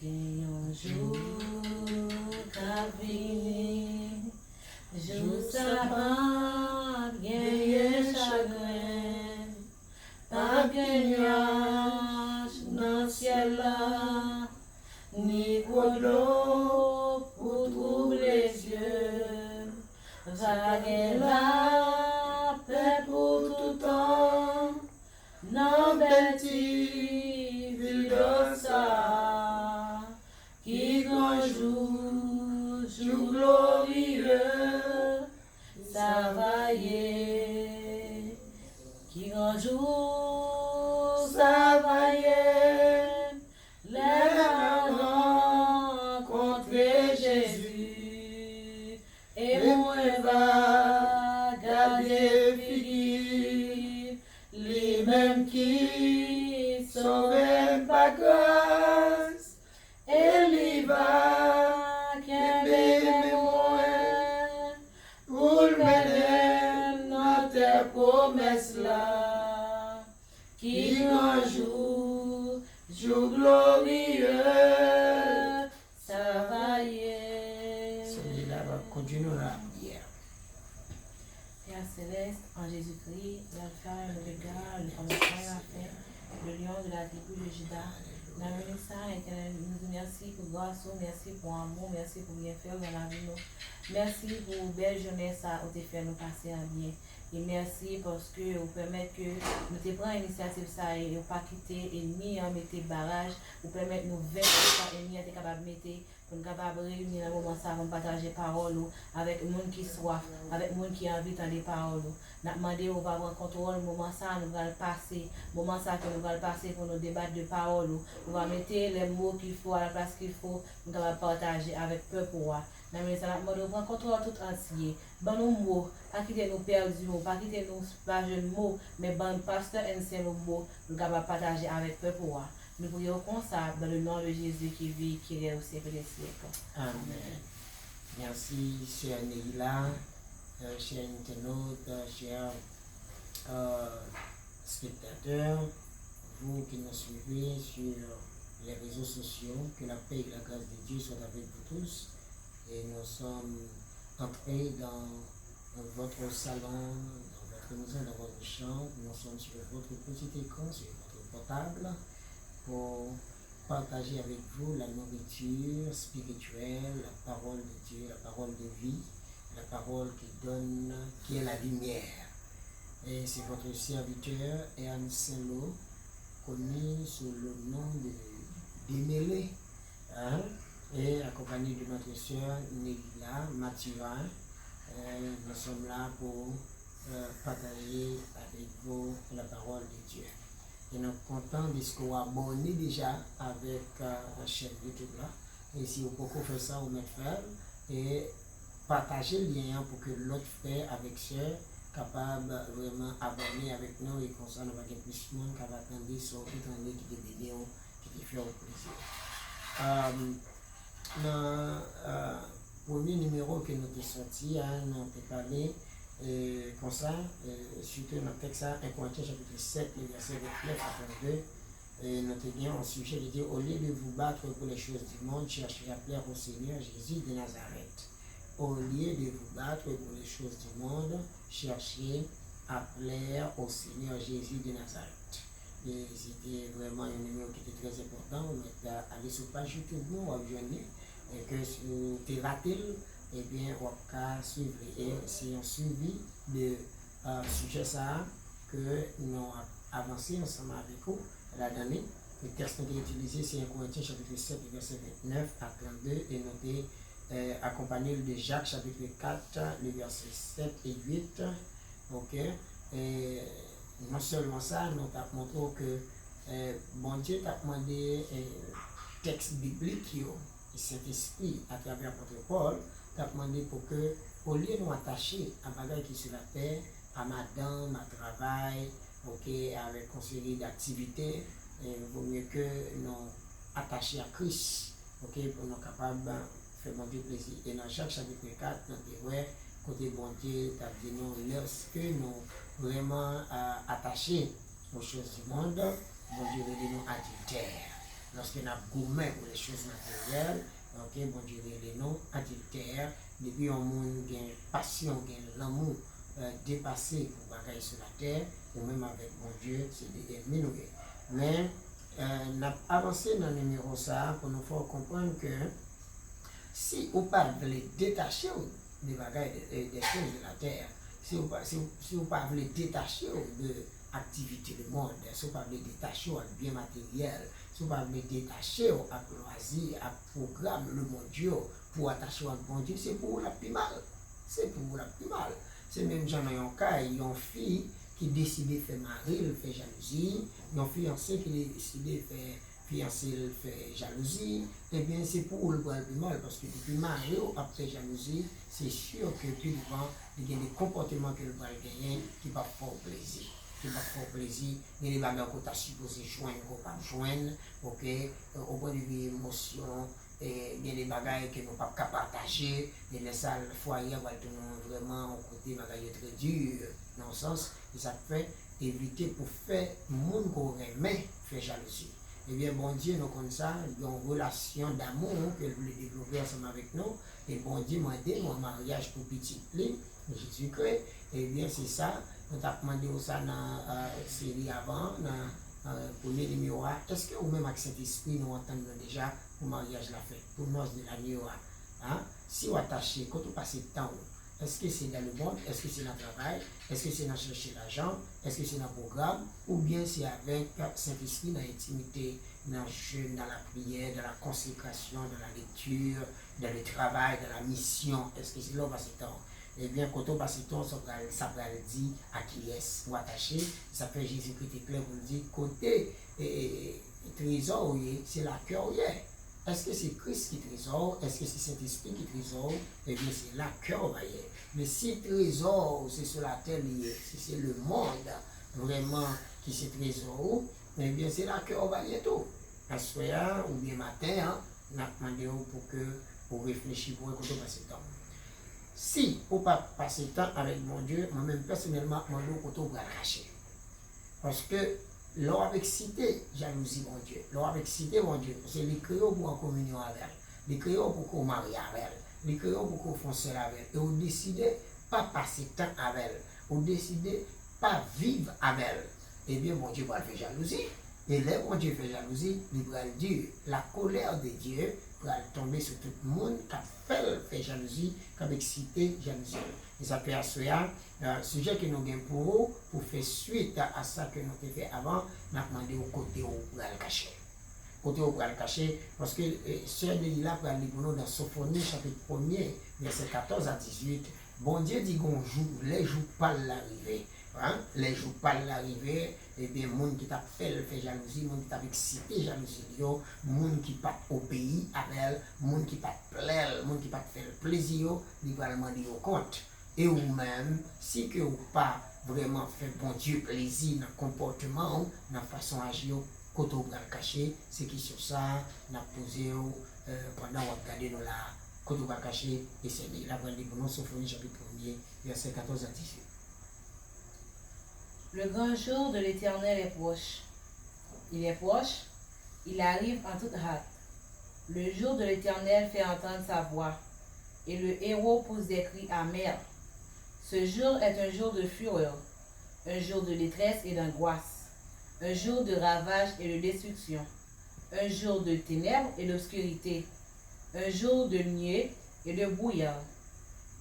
Gen yon jou ka vini, jou sa pa genye chagrin, pa gen nuage nan ciel la, ni l'eau pour troubler les yeux, va gen la paix pour tout temps, nan beti ville sa, qui grand jour, jour glorieux, ça va y, qui grand jour, ça va y, les rencontrer Jésus, et moi va garder Philippe, les mêmes qui sauvent par grâce, et lui va qu'aimer moi, pour le mener notre promesse là, qui un jour, jour glorieux, ça va y être. Celui-là va continuer à prière. Père céleste, en Jésus-Christ, l'alpha et l'oméga, le commencement et la fin, le lion de la tribu de Juda. Dans le ça, Éternel, nous merci pour grâce, merci pour amour, merci pour bien faire dans la vie. Merci pour belle jeunesse à vous fait nous passer en bien. Et merci parce que vous permettez que nous te prenions l'initiative ça et vous pas quitter l'ennemi, mettre barrage, vous permettez nous vaincre l'ennemi, être capable de mettre pour nous capables de réunir dans le moment ça, pour partager parole avec le monde qui soif, avec le monde qui a envie d'entendre parole. Nous demandons, on va prendre contrôle, le moment ça, nous allons passer, le moment ça que nous allons passer pour nous débattre de parole. On va mettre les mots qu'il faut à la place qu'il faut, nous allons partager avec peuple. Nous allons prendre contrôle tout entier. Bon nos mots, pas quitter nous perdus, pas quitter nous pas jeunes mots, mais bon pasteur ancien nos mots, nous allons partager avec peuple. Nous prions comme ça dans le nom de Jésus qui vit, qui est au siècle des siècles. Amen. Merci, chère Neila, chers internautes, chers spectateurs, vous qui nous suivez sur les réseaux sociaux, que la paix et la grâce de Dieu soient avec vous tous. Et nous sommes entrés dans votre salon, dans votre maison, dans votre chambre. Nous sommes sur votre petit écran, sur votre portable, pour partager avec vous la nourriture spirituelle, la parole de Dieu, la parole de vie, la parole qui donne, qui est la lumière. Et c'est votre serviteur, Ernst Saint-Lô, connu sous le nom de Démêlé, hein, et accompagné de notre sœur Neila Mathurin. Nous sommes là pour partager avec vous la parole de Dieu. Et nous sommes contents de ce qu'on a abonné déjà avec la chaîne YouTube là. Et si vous pouvez faire ça, vous mettez faire et partager le lien pour que l'autre frère avec sœur capable vraiment abonner avec nous et comme ça nous avons plus de monde qui va attendre sur toute année qui te bénit, qui te fait plaisir. Dans le premier numéro que nous avons sorti, nous avons parlé comme ça, surtout dans le texte 1 Corinthiens chapitre 7, le verset 29 à 32, nous avons un sujet de dire au lieu de vous battre pour les choses du monde, cherchez à plaire au Seigneur Jésus de Nazareth. Au lieu de vous battre pour les choses du monde, cherchez à plaire au Seigneur Jésus de Nazareth. Et c'était vraiment un numéro qui était très important. Vous mettez aller sur la page YouTube, vous rejoignez, et que si vous avez raté, eh bien, on va suivre. Et c'est un suivi de sujet ça que nous avons avancé ensemble avec vous la dernière. Le texte que nous avons utilisé, c'est 1 Corinthiens chapitre 7, verset 29 à 32, et nous avons accompagné de Jacques chapitre 4, le verset 7 et 8. Ok? Et non seulement ça, nous avons montré que bon Dieu t'a demandé texte biblique, le Saint-Esprit à travers votre Paul, t'a demandé pour que, au lieu de nous attacher à bagaille qui se la paix, à madame, à travail, ok, avec une série d'activités, il vaut mieux que nous attacher à Christ, ok, pour nous capables de faire bon Dieu plaisir. Et dans chaque chapitre 4, nous avons côté bon Dieu, t'as dit non, lorsque nous vraiment attachés aux choses du monde, bon Dieu veut dire nous adultères. lorsque nous avons gourmet pour les choses matérielles, ok, bon Dieu, les noms, adultère, depuis un monde qui a passion, qui a l'amour dépassé pour bagailler sur la terre, ou même avec mon Dieu, c'est des ennemis. Mais, nous avons avancé dans le numéro ça pour nous faire comprendre que si vous ne voulez détacher des bagailles, des choses de la terre, si vous ne voulez détacher de l'activité du monde, si vous ne voulez détacher du bien matériel, si vous ne voulez détacher à loisir, à programme le monde Dieu pour attacher au bon Dieu, c'est pour la plus mal. C'est pour la plus mal. C'est même gens dans un cas, il y a une fille qui décide de faire mari, elle fait jalousie, il y a un fiancé qui décide de faire fiancé, elle fait jalousie, et bien c'est pour le plus mal, parce que depuis mari, après jalousie, c'est sûr que plus devant, il y a des comportements que le va gagner qui ne vont pas faire plaisir. Qui ne vont pas faire plaisir, il y a des bagages qu'on t'a supposé joindre, qu'on ne pas joindre, ok, au point de vue émotion, et il y a des bagages que nous ne pouvons pas partager, et les salles, le foyer, va vraiment au côté bagages très dur, dans le sens, et ça fait éviter pour faire le monde qu'on remet, faire jalousie. Eh bien, bon Dieu, nous comme ça, il y a une relation d'amour qu'elle voulait développer ensemble avec nous. Et bon Dieu m'a demandé un mariage pour petit Jésus-Christ. Eh bien, c'est ça. On t'a demandé ça dans la série avant, dans le premier numéro. Est-ce que vous-même avec Saint-Esprit, nous entendons déjà pour le mariage la fête, pour le noces de la nuit? Hein? Si vous attachez, quand vous passez le temps, est-ce que c'est dans le monde? Est-ce que c'est dans le travail? Est-ce que c'est dans chercher l'argent? Est-ce que c'est dans le programme? Ou bien c'est avec Saint-Esprit dans l'intimité, dans le jeûne, dans la prière, dans la consécration, dans la lecture, dans le travail, dans la mission? Est-ce que c'est là où passe le temps? Eh bien, quand on passe le temps, ça va le dire à qui est-ce ou attaché. Ça fait Jésus-Christ est clair pour nous dire côté trésor, c'est la cœur. Est-ce que c'est Christ qui trésor? Est-ce que c'est Saint-Esprit qui trésor? Eh bien, c'est la cœur. Mais si trésor, c'est sur la terre, si c'est le monde vraiment qui c'est trésor, eh bien, c'est la cœur tout. À soir ou bien matin, on a demandé pour que vous réfléchissiez pour écouter passer le temps. Si vous ne pas passer le temps avec mon Dieu, moi-même personnellement, mon Dieu, pour vous cacher. Parce que l'on avec cité jalousie mon Dieu, l'on avec cité mon Dieu, c'est les créoles pour en communion avec elle, les créoles pour qu'on marie avec elle, les créoles pour qu'on fonce avec elle, et on décide pas passer temps avec elle, on décide pas vivre avec elle, eh bien mon Dieu va faire jalousie, et là mon Dieu fait jalousie, il va dire la colère de Dieu va tomber sur tout le monde qui a fait jalousie, qui a excité jalousie. Et ça peut assurer le sujet que nous avons pour faire suite à ça que nous avons fait avant, nous avons demandé au côté où on va le cacher. Côté où on va le cacher, parce que Sœur Delila va aller pour nous dans Sophonie, chapitre 1er, verset 14 à 18. Bon Dieu dit qu'on joue, les jours pas l'arrivée. Hein? Les jours pas l'arrivée, et bien, les gens qui t'a fait jalousie, les gens qui t'a excité jalousie, les gens qui pas obéi à elle, les gens qui pas plaire, les gens qui pas fait le plaisir, ils vont demander au compte. Et ou même, si que vous pas vraiment fait bon Dieu plaisir dans le comportement, dans la façon d'agir, quand on va le cacher, c'est qui sur ça, on a posé pendant qu'on regarde nous là, quand on va le cacher, et c'est là, on va lire pour nous, Sophonie chapitre 1er, verset 14 à 18. Le grand jour de l'Éternel est proche. Il est proche, il arrive en toute hâte. Le jour de l'Éternel fait entendre sa voix, et le héros pousse des cris amers. Ce jour est un jour de fureur, un jour de détresse et d'angoisse, un jour de ravage et de destruction, un jour de ténèbres et d'obscurité, un jour de nuée et de brouillard,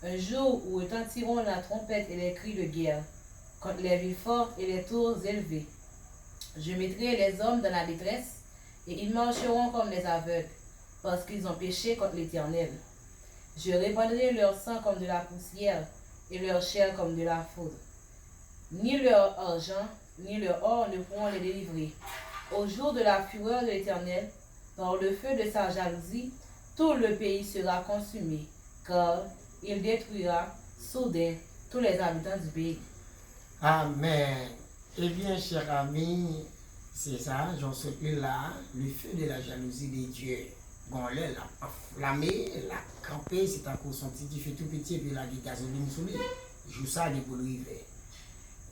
un jour où retentiront la trompette et les cris de guerre, contre les villes fortes et les tours élevées. Je mettrai les hommes dans la détresse, et ils marcheront comme des aveugles, parce qu'ils ont péché contre l'Éternel. Je répandrai leur sang comme de la poussière, et leur chair comme de la foudre. Ni leur argent, ni leur or ne pourront les délivrer. Au jour de la fureur de l'Éternel, par le feu de sa jalousie, tout le pays sera consumé, car il détruira soudain tous les habitants du pays. Amen. Eh bien, chers amis, c'est ça, j'en suis là, le feu de la jalousie de Dieu. Bon, là, la enflammé, la campé, c'est à cause son petit fait tout petit, et puis la gasoline sous lui. Joue ça, il est pour lui.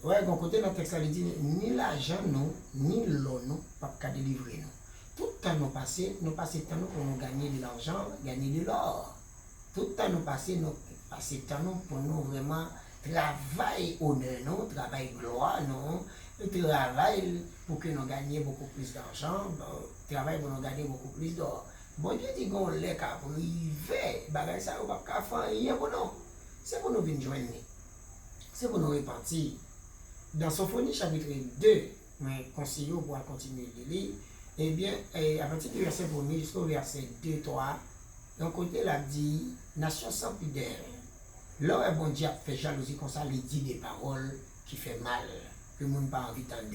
Ouais, bon côté, dans le texte, il dit, ni l'argent, non, ni l'eau, non, pas qu'à délivrer, non. tout le temps nous passons temps pour nous gagner de l'argent, gagner de l'or. Tout le temps nous passons temps pour nous vraiment travailler honneur, nous, travail gloire, nous, travail pour que nous gagnions beaucoup plus d'argent, travail pour nous gagner beaucoup plus d'or. Bon Dieu dit qu'on l'est qu'à priver, bagay ça ou pas qu'à faire rien pour nous. C'est pour nous venir joindre. C'est pour nous repentir. Dans Sophonie chapitre 2, mais conseiller pour continuer de lire, eh bien, à partir du verset 1er jusqu'au verset 2, 3, d'un côté, il a dit, nation sans pudeur. Là, bon Dieu a fait jalousie comme ça, il dit des paroles qui fait mal, que le monde n'a pas envie d'entendre.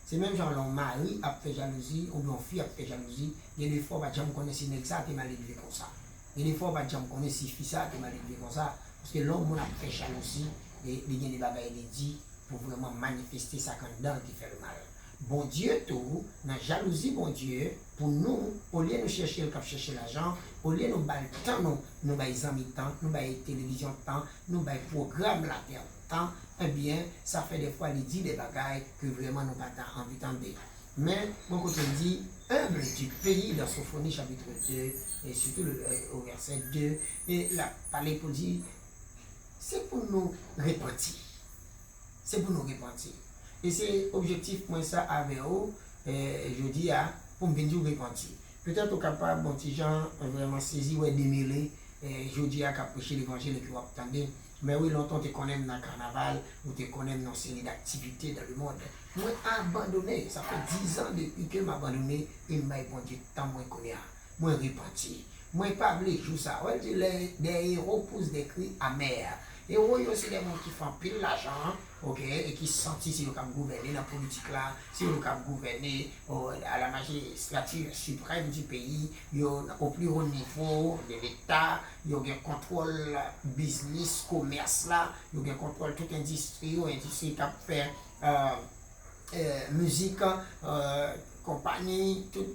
C'est même genre l'homme mari a fait jalousie, ou bien fille a fait jalousie, il y a des fois, je ne connais pas si ça, tu mal élevé comme ça. Il y a des fois, je ne connais pas si fils ça, tu mal élevé comme ça. Parce que l'homme a fait jalousie, et il y a des bagailles dit pour vraiment manifester ça quand dans qui fait le mal. Bon Dieu, tout, dans la jalousie, bon Dieu, pour nous, au lieu de nous chercher le cap chercher l'argent, au lieu de nous battre le temps, nous baillons amis temps, nous baillons télévision temps, nous baillons programme la terre temps, eh bien, ça fait des fois, il dit des bagailles que vraiment nous pas envie d'entendre. Mais, mon côté dit, humble du pays dans Sophonie chapitre 2, et surtout au verset 2, et là, parler pour dire, c'est pour nous repentir. C'est pour nous repentir. Et c'est objectif moi ça avec vous, je dis pour me venir repentir. Peut-être au capable, bon petit gens vraiment saisi ou démêlé, je dis à prêcher l'évangile et puis vous attendez. Mais oui, longtemps tu connais dans le carnaval, ou tu connais dans une série d'activités dans le monde. Moi, abandonné, ça fait 10 ans depuis que je abandonné, et je m'a bon Dieu, tant moi connais. Moi, repentir. Moi, pas voulu jouer ça. Ouais, les héros poussent des cris amers. Et oui, aussi des gens qui font pile l'argent, ok, et qui se sentent si vous pouvez gouverner dans la politique là, si vous pouvez gouverner à la magistrature suprême du pays, au plus haut niveau de l'État, il y a un contrôle business, commerce là, il y a un contrôle toute industrie qui fait musique, compagnie, tout.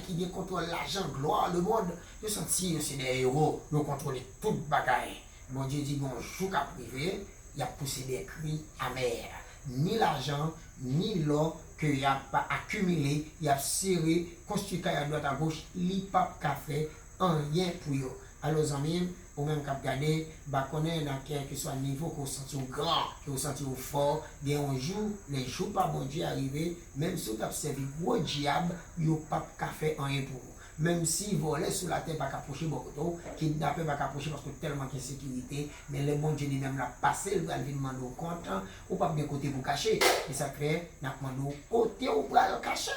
Qui contrôle l'argent, gloire, le monde, je sens que c'est des héros, ils contrôlent toute bagaille. Bon Dieu dit, bon, jour qu'à privé, il a poussé des cris amers. Ni l'argent, ni l'or que il a pas accumulé, il a serré, construit à droite à gauche, il pas qu'à faire rien pour eux. Alors, amis, ou même qu'à regarder, bah, connaître dans quel que soit le niveau qu'on sent grand, qu'on sent fort, bien un jour, les jours pas bon Dieu arrivé, même si vous avez servi gros diable, il n'y a pas qu'à faire rien pour vous. Même si voler sur la terre, pas qu'approcher beaucoup d'eau, kidnapper, pas qu'approcher parce que tellement d'insécurité, mais le bon Dieu lui-même l'a passé, le va lui demander au compte, ou pas bien côté pour cacher, et ça fait, n'a demandé au côté ou pour le cacher.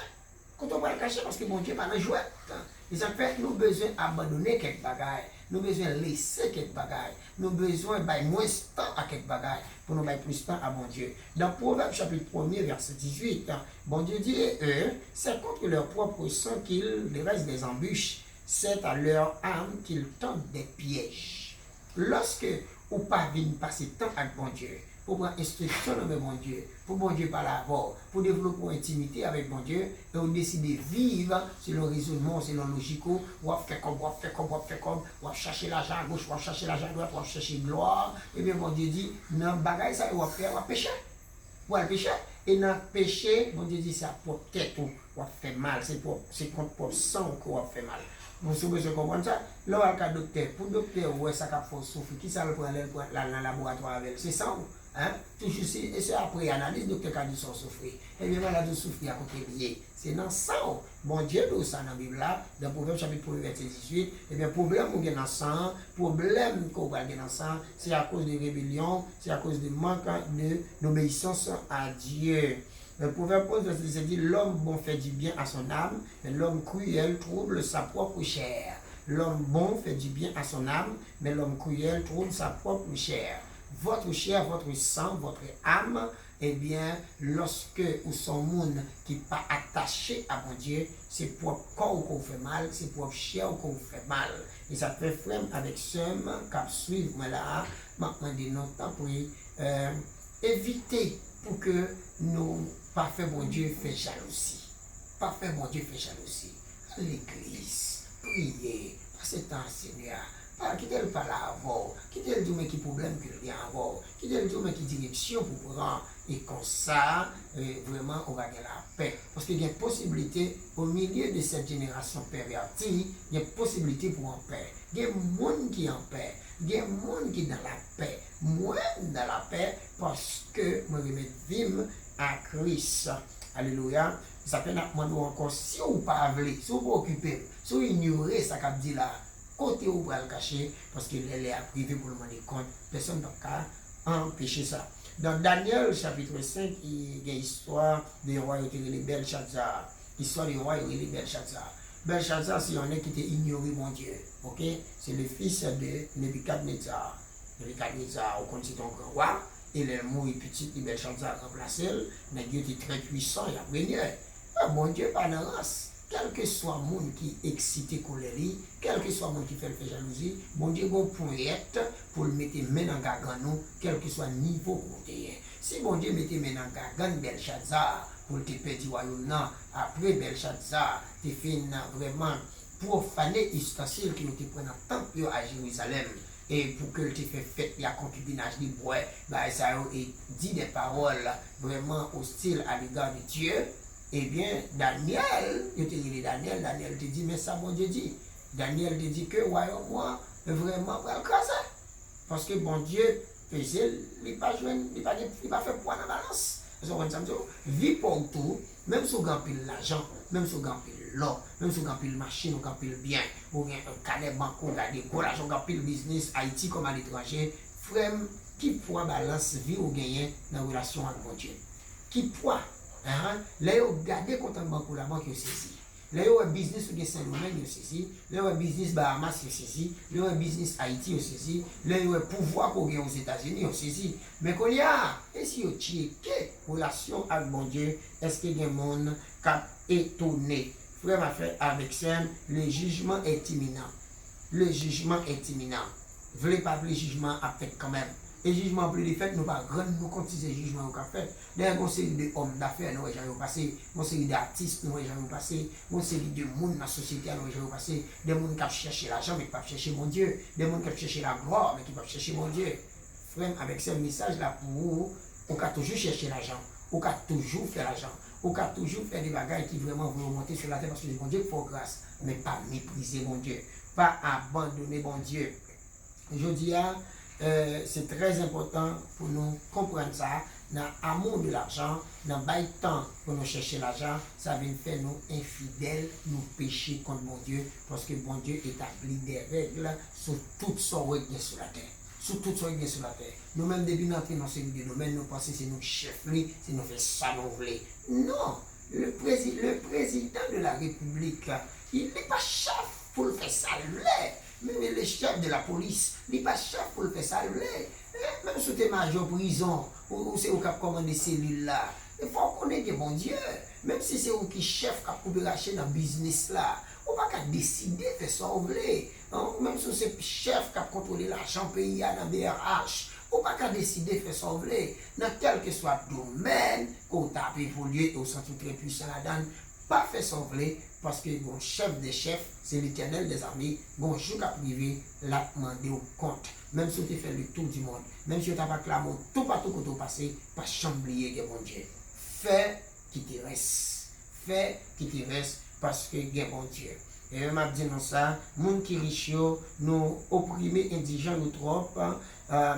Quand on va le cacher, parce que bon Dieu pas le jouer. Et ça fait, nous besoin d'abandonner quelques bagailles, nous besoin de laisser quelques bagailles, nous besoin de moins de temps à quelques bagailles pour nous mettre plus de temps à bon Dieu. Dans Proverbe chapitre 1er, verset 18, bon Dieu dit, eux, c'est contre leur propre sang qu'ils dressent des embûches, c'est à leur âme qu'ils tentent des pièges. Lorsque vous pas venir passer temps avec bon Dieu, pour prendre instruction avec bon Dieu, pour bon Dieu parler avant, pour développer une intimité avec bon Dieu, et on décide de vivre selon le raisonnement, selon le logique, on va faire comme, on va chercher l'argent à gauche, on va chercher l'argent à droite, on va chercher gloire, et bien bon Dieu dit, non, bagaille ça, on va faire, on va pécher. On va pécher. Et dans le péché, bon Dieu dit, c'est pour tête, on va faire mal, c'est contre propre sang qu'on va faire mal. Vous pouvez comprendre ça? Là, on a un docteur, pour le docteur, ouais, ça faut souffrir, qui ça le prend dans le laboratoire avec? C'est ça, hein? Toujours, et c'est après analyse, le docteur a dit son souffrir. Et bien, malade de souffrir à côté lié. C'est dans ça, bon Dieu, nous, ça dans la Bible là, dans Proverbe chapitre 1, verset 18, et bien, problème qu'on a dans sang, problème qu'on a dans sang, c'est à cause de rébellion, c'est à cause de manque d'obéissance à Dieu. Le proverbe 11, verset 17 dit, l'homme bon fait du bien à son âme, mais l'homme cruel trouble sa propre chair. L'homme bon fait du bien à son âme, mais l'homme cruel trouble sa propre chair. Votre chair, votre sang, votre âme, eh bien, lorsque vous sont monde qui n'est pas attaché à mon Dieu, c'est pour corps qu'on fait mal, c'est pour chair qu'on fait mal. Et ça fait frère avec somme, cap suivre, moi là, maintenant de notre temps pour éviter pour que nous, pas faire mon Dieu fait jalousie. Pas faire mon Dieu fait jalousie. À l'église, prier, passer temps Seigneur. Quitter le parler avant, quitter le dire qui problème qu'il y a avant, quitter le dire qui direction pour prendre, Et comme ça, vraiment, on va gagner la paix. Parce qu'il y a une possibilité, au milieu de cette génération pervertie, il y a une possibilité pour en paix. Il y a des gens qui sont en paix. Il y a des gens qui sont dans la paix. Moi, dans la paix, parce que je remets vim à Christ. Alléluia. Ça fait nous encore, si vous ne parlez pas, si vous ne vous occupez, si vous ignorez ce qu'a dit là, côté où vous le cacher, parce qu'il est à privé pour le demander compte, personne ne peut empêcher ça. Dans Daniel chapitre 5, il y a l'histoire du roi qui est Belshazzar. L'histoire du roi qui est Belshazzar. Belshazzar, c'est un qui était ignoré, mon Dieu. Ok? C'est le fils de Nebuchadnezzar. Nebuchadnezzar, on c'est un grand roi. Et le mot petit, Belshazzar a remplacé. Mais Dieu était très puissant, il a régné. Mon Dieu, pas de race. Quel que soit le monde qui est excité colère, quel que soit le monde qui fait jalousie, mon Dieu bon pour être pour le mettre main dans gagan, quel que soit le niveau qu'on ait. Si mon Dieu mettait main dans gagan Belshazzar pour te perdre du royaume, après Belshazzar, tu fais vraiment profaner l'ustensile qui nous te prend en temple à Jérusalem. Et pour que tu fasses fête, il y a concubinage du bois, ça dit des paroles vraiment hostiles à l'égard de Dieu. Eh bien, Daniel, Daniel te dit, mais ça, mon Dieu dit. Daniel te dit que, royaume, moi, vraiment, va le casser. Parce que, bon Dieu, faisait, il n'a pas fait poids dans la balance. Vie pour tout, même si vous avez l'argent, même si vous avez l'or, même si vous avez la machine, vous avez bien, vous avez un cadet banco, vous avez vous avez le business, Haïti comme à l'étranger, frère, qui poids balance vie ou gagner dans la relation avec mon Dieu? Qui poids? Là, vous regardez quand on banque la banque, vous saisi. Là, vous avez business ou Saint-Domingue, vous saisi. Là, vous avez business Bahamas, vous saisi. Là, vous avez business Haïti, vous saisi. Là, vous avez pouvoir pour gagner aux États-Unis, vous saisi. Mais quand il y a, et si vous checkez relation avec mon Dieu, est-ce qu'il y a des gens qui sont étonnés? Frère, ma frère, avec ça, le jugement est imminent. Le jugement est imminent. Vous ne voulez pas le jugement à fait quand même. Et jugement plus de fait, nous ne pas rendre nous compte de ces jugements qu'on fait. D'ailleurs, une série d'hommes d'affaires, nous avons passé, une série d'artistes, nous avons passé, une série de monde dans la société, nous avons passé, des gens qui cherchent l'argent, mais qui ne peuvent chercher mon Dieu, des gens qui cherchent la gloire, mais qui ne peuvent chercher mon Dieu. Frère, avec ce message-là pour vous, on peut toujours chercher l'argent, on peut toujours faire l'argent, on peut toujours faire des bagages qui vraiment vont monter sur la terre parce que mon Dieu faut grâce, mais pas mépriser mon Dieu, pas abandonner mon Dieu. Je dis c'est très important pour nous comprendre ça. Dans l'amour de l'argent, dans le temps pour nous chercher l'argent, ça vient faire nous infidèles, nous pécher contre mon Dieu, parce que mon Dieu établit des règles sur toutes sortes de sur la terre. Sur toutes sortes de sur la terre. Nous-mêmes, depuis notre dans ce domaine, nous pensons que c'est nous chefs, c'est nous faire ça, nous voulons. Non, le président de la République, il n'est pas chef pour le faire ça, même le chef de la police, il n'est pas chef pour le faire ça. Même si tu es major prison, ou c'est vous qui commandez ces cellules-là, il faut connaître mon Dieu. Même si c'est vous qui chef qui peut racheter dans le business là, on ne va pas décider de faire ça. Même si c'est chef qui a contrôlé l'argent pays dans le BRH, on ne va pas décider de faire ça. Dans quel que soit le domaine, qu'on a évolué au centre très puissant là-dedans, pas faire ça parce que mon chef des chefs, c'est l'Éternel des armées, bon jour à privé, l'a demandé au compte. Même si tu fais le tour du monde, même si tu n'as pas clamé tout partout que tu as passé, pas chamblier que mon Dieu. Fais qui te reste. Fais qui te reste parce que mon Dieu. Et je m'a dit non ça, monde qui riche, nous opprimés, indigents, nous trop,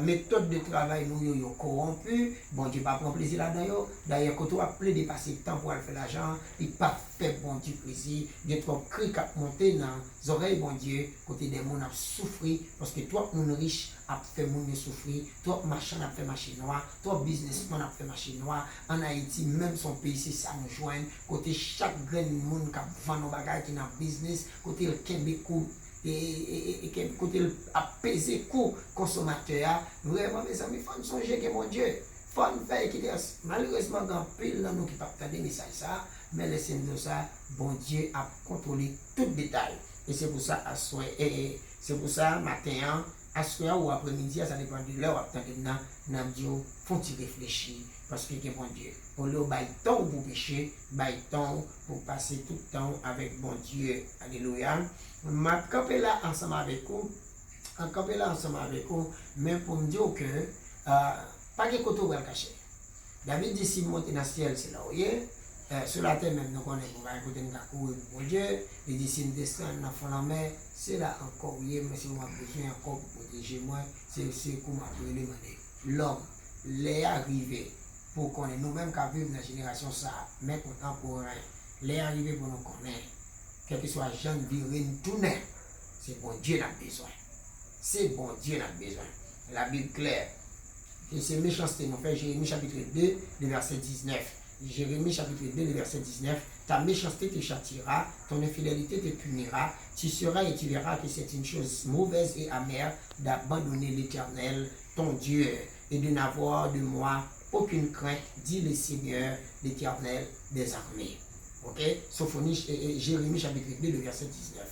méthode de travail nous corrompu, bon Dieu pas prendre plaisir là-dedans. D'ailleurs, quand on a appelé de passer le temps pour aller faire l'argent, il pas fait bon Dieu plaisir, il y a trop cri qui a monté dans les oreilles, bon Dieu, côté des gens a souffert, parce que toi, mon riche, a fait mon souffrir, toi, machin a fait machine noire, toi, businessman a fait machine noire, en Haïti, même son pays, c'est ça nous joigne, côté chaque grand monde qui a vendu nos bagages qui a business, côté le Québec, et côté apaiser coût consommateur, vraiment mes amis, il faut songer que mon Dieu, il faut faire qu'il y ait malheureusement dans pile dans nous qui ne peuvent pas des messages ça, mais laissez-nous ça, bon Dieu a contrôlé tout détail. Et c'est pour ça, c'est pour ça, matin, à soir ou après-midi, ça dépend de l'heure, nous disons, faut-il réfléchir, parce que bon Dieu, au lieu de temps pour pécher, temps pour passer tout le temps avec bon Dieu. Alléluia. Je camper là ensemble avec vous, même pour me dire que pas de côté où elle cacher. David dit si monter dans le ciel, c'est là où il est. Sur la terre même, nous connaissons, on va écouter nous courir pour Dieu. Il dit si nous descendons dans la mer, c'est là encore où il est, mais si vous avez besoin encore pour protéger moi, c'est comme après les demander. L'homme, l'est arrivé pour qu'on ait nous-mêmes qui vivons dans la génération ça, mais contemporain, l'est arrivé pour nous connaître. Quel que soit jeune, viril, tout net, c'est bon Dieu n'a besoin. C'est bon Dieu n'a besoin. La Bible claire. Et c'est méchanceté. Nous faisons Jérémie chapitre 2, le verset 19. Jérémie chapitre 2, le verset 19. Ta méchanceté te châtiera, ton infidélité te punira. Tu seras et tu verras que c'est une chose mauvaise et amère d'abandonner l'Éternel, ton Dieu, et de n'avoir de moi aucune crainte, dit le Seigneur, l'Éternel des armées. Ok? Jérémie chapitre 2, le verset 19.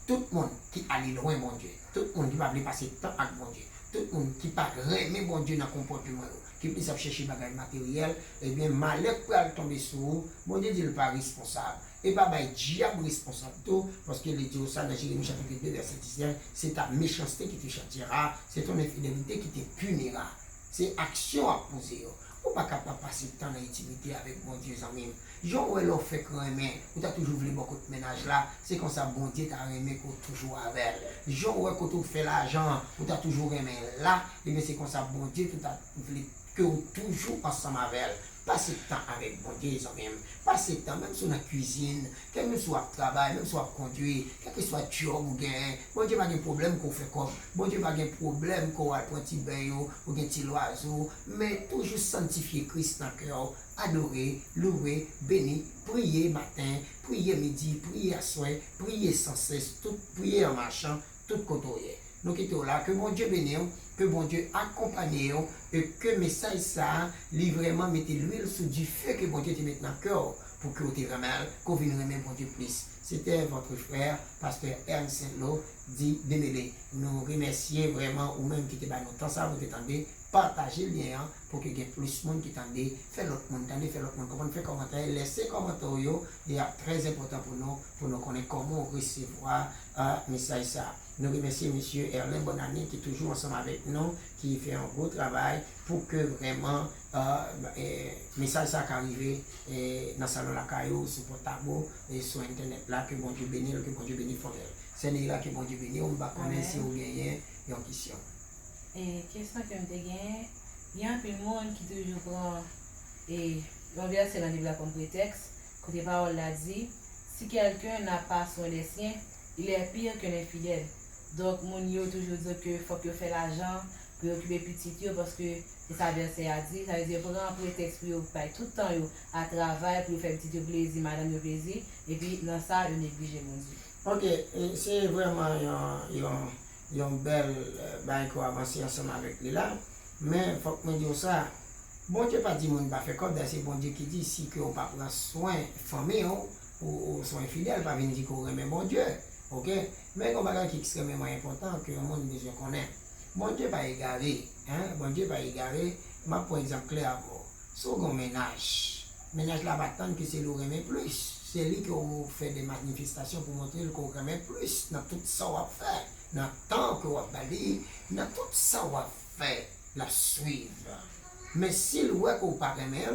Tout le monde qui allait loin, mon Dieu, tout le monde qui va passer temps avec mon Dieu, tout le monde qui pas aimer bon Dieu dans le comportement, qui peut chercher des bagages matériels, eh bien, malheur peut tomber sur vous, bon Dieu dit pas responsable. Et pas le diable responsable tout, parce qu'il dit ça dans Jérémie chapitre 2, verset 19, c'est ta méchanceté qui te châtiera, c'est ton infidélité qui te punira. C'est action à poser. Ou pas capable de passer le temps dans l'intimité avec mon Dieu en même. Jean où elle fait quand même, ou t'as toujours voulu beaucoup de ménage là, c'est comme ça bon Dieu t'a aimé qu'on toujours avec. Jean où quand tu fais l'argent, ou t'as toujours aimé là, et bien c'est comme ça bon Dieu t'a voulu que toujours ensemble avec elle. Passez le temps avec bon Dieu en même. Passez le temps même sur la cuisine, quel que soit le travail, même soit conduire, quel que soit le job ou gain. Bon Dieu pas de problème qu'on fait comme. Bon Dieu pas de problème qu'on va prendre un petit bain ou un petit oiseau. Mais toujours sanctifier Christ dans le cœur. Adorer, louer, bénir, prier matin, prier midi, prier à soir, prier sans cesse, tout prier en marchant, tout côté. Nous quittons là, que bon Dieu bénisse, que bon Dieu accompagne, et que message ça, vraiment mettez l'huile sous du feu que bon Dieu te mette dans le cœur, pour que vous te remerciez, qu'on vienne remercier bon Dieu plus. C'était votre frère, pasteur Ernst Saint-Lô, dit Bémélé. Nous remercions vraiment, ou même qui te bat nous temps ça, vous attendez, partagez le lien pour que y ait plus de monde qui t'endait, fait l'autre monde, fait l'autre monde, comment faire commentaire, laissez commentaire, il est très important pour nous connaître comment recevoir un message ça. Nous remercions M. Erlin Bonani qui est toujours ensemble avec nous, qui fait un beau travail pour que vraiment le message ça arrive dans le salon la caillou, sur portable et sur internet là, que bon Dieu bénisse, que bon Dieu bénisse Fondel. C'est là que bon Dieu bénisse, on va connaître si vous gagnez une question. Et question que je gagne, il y a un peu de monde qui toujours prend et on verse dans le livre comme prétexte, côté parole l'a dit, si quelqu'un n'a pas soin des siens, il est pire qu'un infidèle. Donc, mon yo toujours dit que faut que fait l'argent pour occuper petit yo parce que c'est ça verset a dit, ça veut dire pour un prétexte pour pas tout le temps yo à travail pour faire petit plaisir, madame yo plaisir et puis dans ça yo négliger mon Dieu. Ok, c'est vraiment une belle bail qu'on avance ensemble avec lui là, mais faut que je dise ça. Bon Dieu pas dit mon pas faire comme c'est bon Dieu qui dit si que on pas prendre soin famille ou soin fidèle pas venir dire qu'on remet bon Dieu. OK, mais un bagage qui est extrêmement important que le monde besoin connaît. Bon Dieu pas égaré, hein? Bon Dieu pas égaré. Moi pour exemple clair avant. Second ménage là va attendre que c'est le remet plus. C'est lui qui fait des manifestations pour montrer qu'on remet plus dans tout ça on va faire, dans le temps qu'on va balayer, dans tout ça on va faire, la suivre. Mais si le voit qu'on pas remet,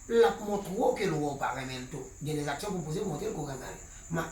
la montre que le voit pas remet tout. Il y a des actions pour poser pour montrer qu'on remet.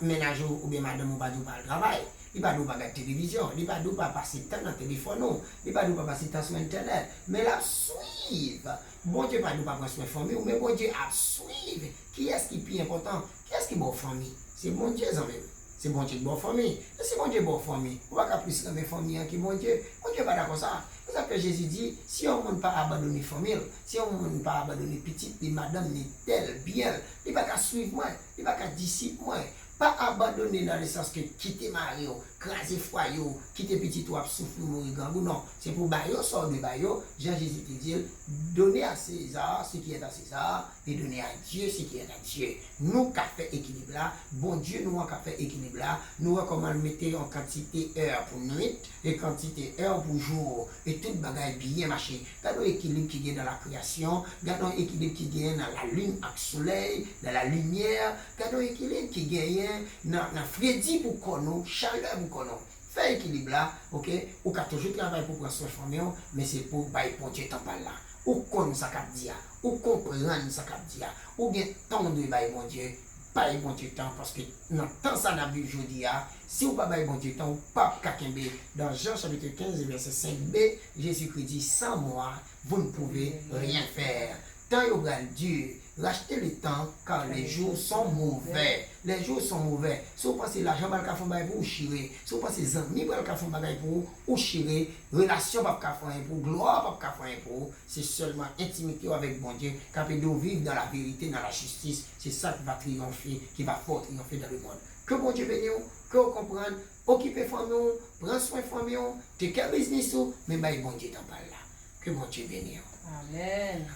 Ménage ou bien madame ou pas du travail, il pas du pas la télévision, il pas du pas passer temps dans le téléphone, il pas du pas passer temps sur internet, mais la suivre. Bon Dieu pas du pas prendre soin famille, mais bon Dieu a suivre. Qui est-ce qui est plus important? Qui est-ce qui est bonne famille? C'est bon Dieu en même. C'est bon Dieu bonne famille. Et c'est bon Dieu bonne famille. On va pas plus aimer famille qui bon Dieu. Bon Dieu pas d'accord ça. C'est ça que Jésus dit, si on ne pas abandonner famille, si on ne pas abandonner petite et madame ni tel bien, il va pas suivre moi, il va pas disciple moi. Pas abandonner dans le sens que quitter Mario, craser foyer, quitter petit toi, souffler, mourir gangou. Non, c'est pour Bayo, sort de Bayo. Jean-Jésus te dit, donner à César ce qui est à César et donner à Dieu ce qui est à Dieu. Nous, qui fait équilibre là, bon Dieu, nous, qui fait équilibre là, nous, comment mettre en quantité heure pour nuit et quantité heure pour jour. Et tout le bagage bien marché. Regardons l'équilibre qui est dans la création, regardons l'équilibre qui est dans la lune avec le soleil, dans la lumière, regardons l'équilibre qui est dans Freddy pour qu'on chaleur pour qu'on Fait équilibre là, ok? Ou ka toujours travailler pour prendre soin de famille, mais c'est pour bailler bon Dieu temps par là. Ou connaître ça qu'a dit, ou comprendre ça qu'a dit, ou bien temps de bailler bon Dieu, bailler bon Dieu temps, parce que dans le temps ça n'a vu aujourd'hui, si vous ne bailler bon Dieu temps, ou pas kakembe, dans Jean chapitre 15, verset 5b, Jésus-Christ dit, sans moi, vous ne pouvez rien faire. Tant il y a Dieu, rachetez le temps car les jours sont mauvais. Les jours sont mauvais. Si vous pensez l'argent va le faire pour vous chirer, si vous pensez les amis va le faire pour vous chirer, relation va le faire pour gloire va le faire pour c'est seulement intimité avec mon Dieu, capable de vivre dans la vérité, dans la justice. C'est ça qui va triompher, qui va fort triompher dans le monde. Que bon Dieu bénisse, que vous compreniez, occupez famille, prenez soin de famille, te quel business, mais bon Dieu t'en parle là. Que bon Dieu bénisse. Amen.